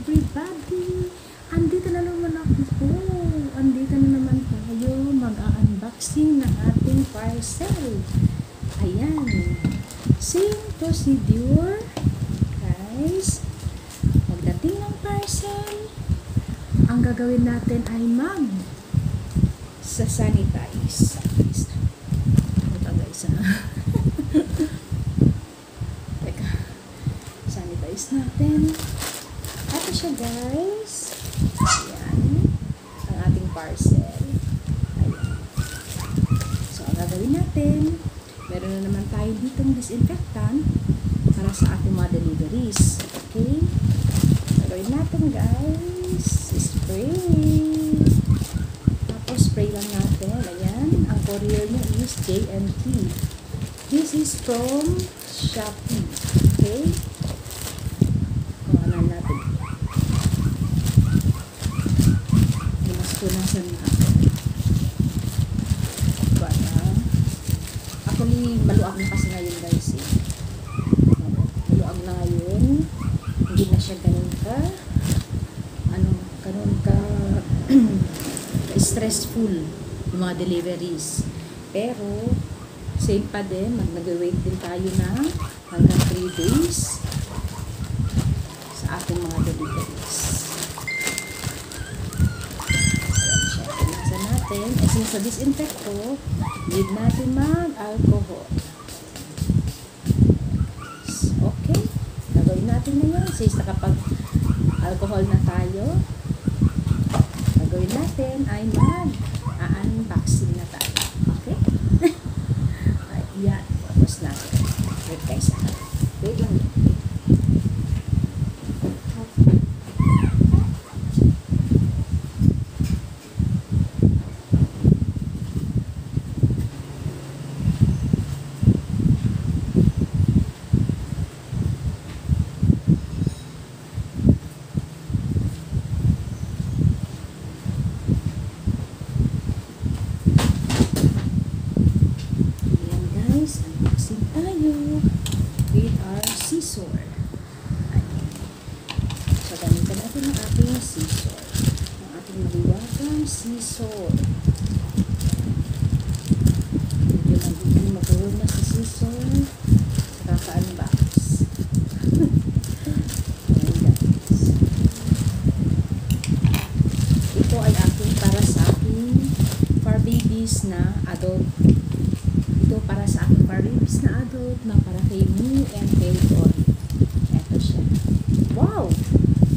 everybody! Andito na naman ako po. Andito na naman tayo mag-unboxing ng ating parcel. Ayan. Same procedure. Guys, pagdating ng parcel, ang gagawin natin ay sa-sanitize. Ito guys, ha? Teka. Sanitize natin. Ito siya guys. Ayan. Ang ating parcel. Ayan. So, ang gagawin natin, meron na naman tayo ditong disinfectant para sa ating mga deliveries. Okay? Gagawin natin guys. Spray. Tapos spray lang natin. Ayan. Ang courier niya is J&T. This is from Shopee. Okay? Kuhanan natin. Punasan natin. Ako maluag na kasi ngayon guys eh. Maluag na ngayon. Hindi na siya ganun ka stressful yung mga deliveries. Pero same pa din. Nag-wait din tayo na hanggang 3 days sa ating mga deliveries. Kasi sa disinfecto, need natin mag-alcohol. Okay. Gagawin natin na yan. Since nakapag-alcohol na tayo, gagawin natin ay mag-unboxing na tayo. Okay? Ayan. Tapos natin. Wait guys. Wait lang. Unboxing tayo with our scissor. Ayan. So, gamitan natin ang ating scissor. Ang ating maliwagang scissor. Medyo magulong na sa scissor sa kaka-unbox. Ayan guys. Ito ay aking para sa aking for babies na adult. Ito para sa aking parents na adult na para kay me and kay Don. Ito siya. Wow!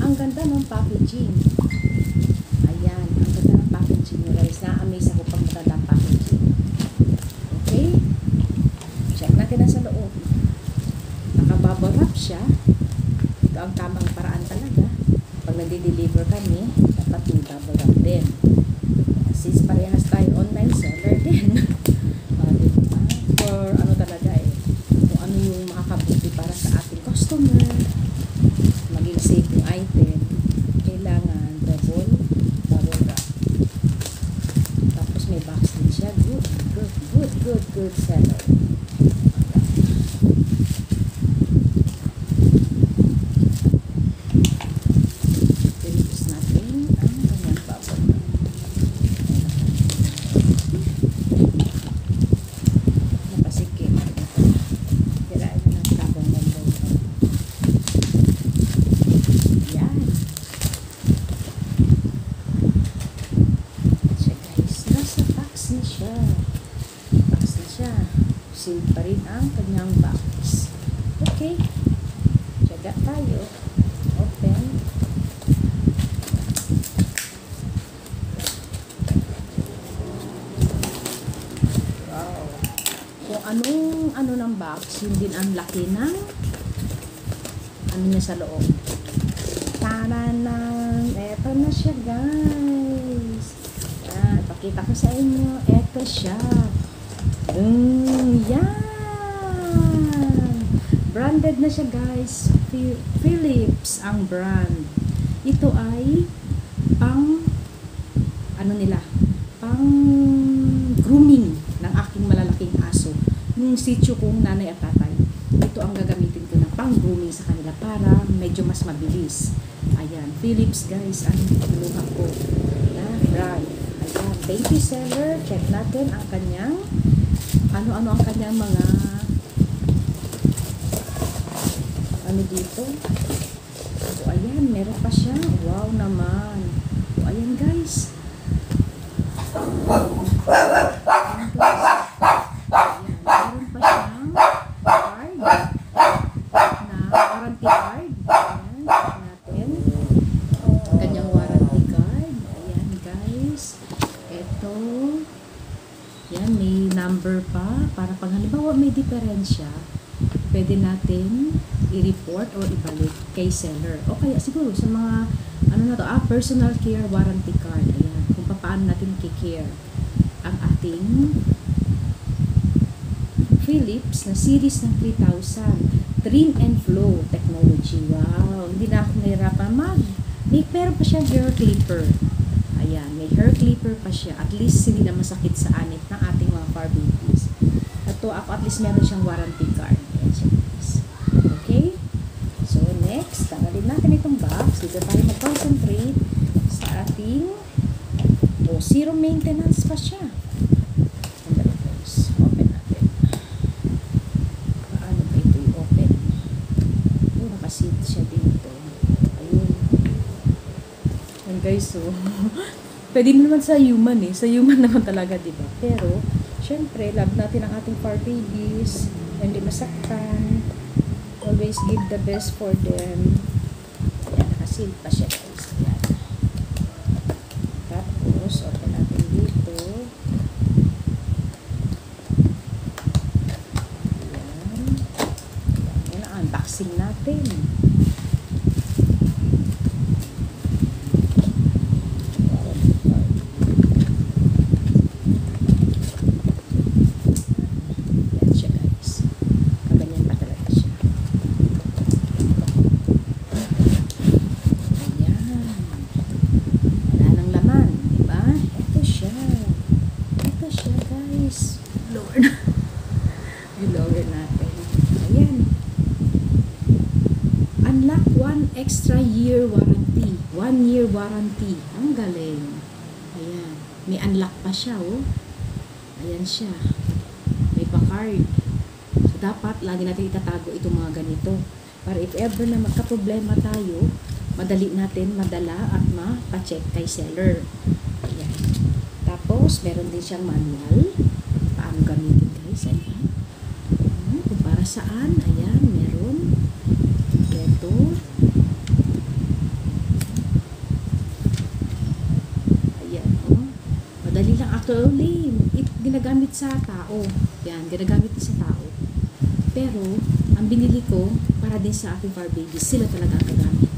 Ang ganda ng packaging. Ayan. Ang ganda ng packaging nyo guys. Na-amaze ako pag maganda ang packaging. Okay? Check natin na sa loob. Naka-bubble wrap siya. Ito ang tamang paraan talaga. Pag nade-deliver kami, dapat may bubble wrap din. Since parehas tayo online seller din. Or ano talaga eh, kung ano yung makakabuti para sa ating customer, maging safe yung item, kailangan double bubble wrap. Tapos may box din siya. Good seller. Release natin ang kanyang bubble wrap. Seal pa rin ang kanyang box. Okay. Tsaga tayo. Open. Wow. Kung ano ng box, yun din ang laki ng ano niya sa loob. Taranan! Eto na siya guys. Yan. Pakita ko sa inyo. Eto siya. Yan! Branded na siya guys. Philips ang brand. Ito ay pang ano nila? Pang grooming ng aking malalaking aso. Yung sitio kong nanay at tatay. Ito ang gagamitin ko ng pang grooming sa kanila para medyo mas mabilis. Ayan, Philips guys, ang kinuha ko na brand. Ayan, baby seller. Check natin ang kanyang ano-ano ang kanyang mga ano dito. So ayan, meron pa siya. Wow naman. So ayan guys. Ayan, meron pa siyang card na warranty card. Ayan, check natin. Kanyang warranty card. Ayan guys. Ito. Yan, may number pa. Para pag halimbawa may diferensya, pwede natin i-report or ibalik kay seller. O kaya siguro sa mga ano na to, personal care warranty card. Ayan, kung paano natin i-care ang ating Philips na series ng 3000 trim and flow technology. Wow, hindi na ako nahirapan pero pa siya hair clipper. Ayan, may hair clipper pa siya. At least hindi na masakit sa anit ng ating mga fur babies. Ito, ako at least meron siyang warranty card. Ayan siya guys. Okay? So, next, tanggalin natin itong box. Dito tayo mag-concentrate sa ating zero maintenance pa siya. Tanggalin guys. Open natin. Paano ba ito i-open? Nakaseat siya dito. Ayun. Ayan guys, so pwede naman sa human sa human naman talaga, diba? Pero syempre, love natin ang ating fur babies, hindi masaktan, always give the best for them. Ayan, nakaseal pa siya guys. Ayan. Tapos open natin dito. Ayan. Ayan ang unboxing natin. I-lower natin. Ayan. Unlock 1 extra year warranty. 1 year warranty. Ang galing. Ayan. May unlock pa siya, oh. Ayan siya. May pa-card. So, dapat lagi natin itatago itong mga ganito. Para if ever na magka-problema tayo, madali natin madala at ma-check kay seller. Ayan. Tapos, meron din siyang manual. Paano gamitin guys. Ayan. Kung para saan. Ayan, meron. Ito. Ayan, oh. Madali lang. Actually, ginagamit sa tao. Yan, ginagamit sa tao. Pero, ang binili ko, para din sa aking fur babies, sila talaga ang gagamit.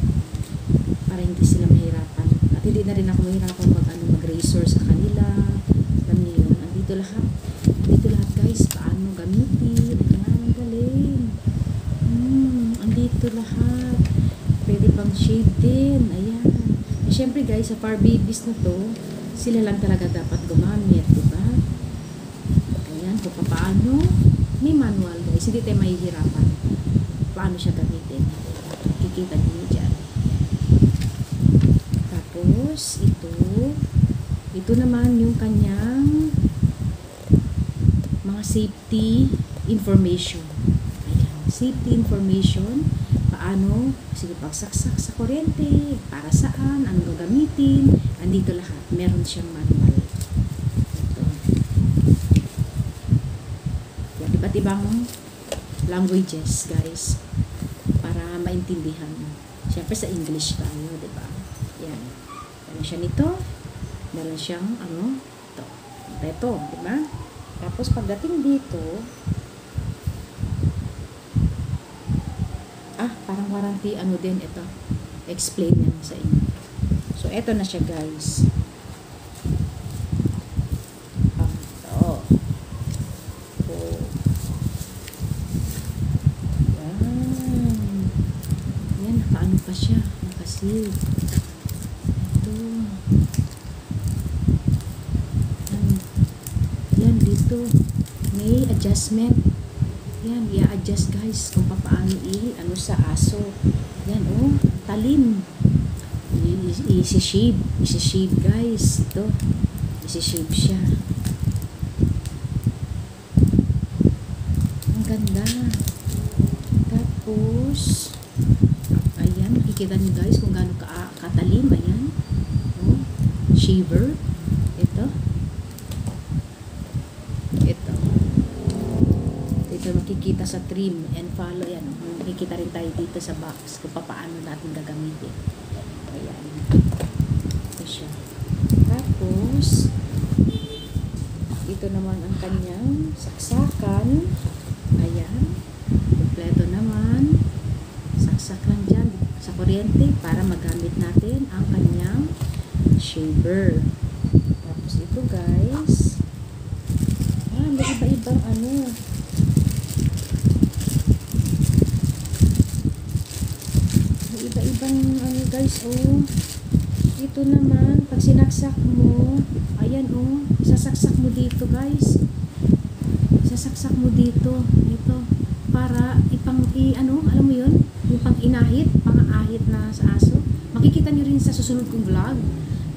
Para hindi sila mahirapan. At hindi na rin ako mahirapan mag-razor sa kanila. Alam niyo yun. Andito lahat. Andito lahat guys. Paano gamitin. Ayan, ang galing. Andito lahat. Pwede pang shade din. Ayan. Eh, syempre guys, sa fur babies na to, sila lang talaga dapat gumamit. Diba? Ayan, kung paano. May manual guys. Hindi tayo mahihirapan. Paano siya gamitin. Kikita niyo dyan. Tapos, ito naman yung kanyang mga safety information. Ayan, safety information. Paano, sige, pagsaksak sa kuryente, para saan, anong gagamitin, andito lahat. Meron siyang manual. Ito. Yan, iba't ibang languages, guys, para maintindihan. Siyempre sa English tayo, diba? Yan. Meron siya nito. Meron siyang, ito, diba? Tapos, pagdating dito, parang warranty, din, ito. Explain yan sa inyo. So, ito na siya, guys. Ito. Yan, nakaano pa siya. Nakasil. Ito. Yan, dito. May adjustment. Ayan, i-adjust guys kung paano ano sa aso. Ayan, oh, talim. Isi-shave guys. Ito, isi-shave siya. Ang ganda. Tapos, ayan, makikita nyo guys kung gaano katalim. Ayan, oh, shaver. Ito makikita sa trim and follow. Yan, makikita rin tayo dito sa box kung paano natin gagamitin. Ayan, ito siya. Tapos ito naman ang kanyang saksakan. Ayan, kompleto naman. Saksak lang dyan sa kuryente para magamit natin ang kanyang shaver. Tapos ito guys, may iba-ibang ano. Ano guys, oh, ito naman pag sinaksak mo, ayan, oh, sasaksak mo dito guys, sasaksak mo dito, ito para ano, alam mo yun, yung pang-ahit na sa aso. Makikita nyo rin sa susunod kong vlog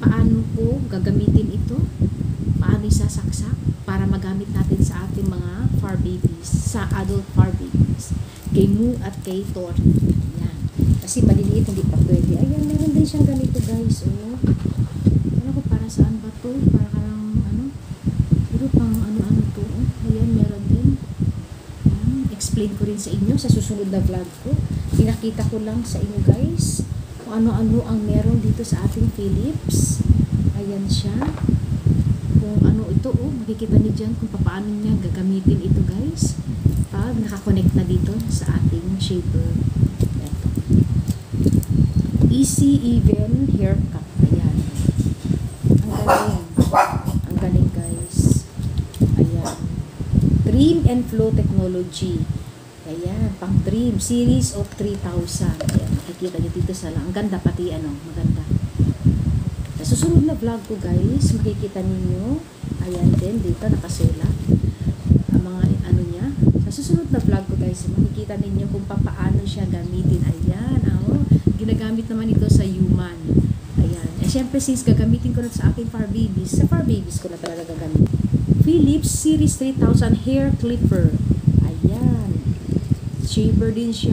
paano ko gagamitin ito, paano isasaksak para magamit natin sa ating mga fur babies, sa adult fur babies, kay Moo at kay Tor. Kasi maliliit, hindi pa pwede. Ayan, meron din siyang ganito guys. Oh. Ano ko, para saan ba to? Para ka lang, ano? Pero pang ano-ano to. Oh. Ayan, meron din. Ayan, explain ko rin sa inyo sa susunod na vlog ko. Pinakita ko lang sa inyo guys kung ano-ano ang meron dito sa ating Philips. Ayan siya. Kung ano ito, oh. Makikita niyo dyan kung paano niya gagamitin ito guys. Pag nakakonect na dito sa ating shaver. Easy even haircut. Ayan. Ang galing. Ang galing guys. Ayan. Trim and flow technology. Ayan. Pang trim. Series of 3,000. Ayan. Makikita nyo dito sa lang. Ang ganda pati ano. Maganda. Sa susunod na vlog ko guys, makikita ninyo. Ayan din. Dito nakasulat. Ang mga ano niya. Sa susunod na vlog ko guys, makikita ninyo kung paano siya gamitin. Ayan. Ginagamit naman ito sa human. Ayan. Eh, syempre, since gagamitin ko na sa aking fur babies, sa fur babies ko na talaga gagamitin. Philips Series 3000 Hair Clipper. Ayan. Shaver din siya.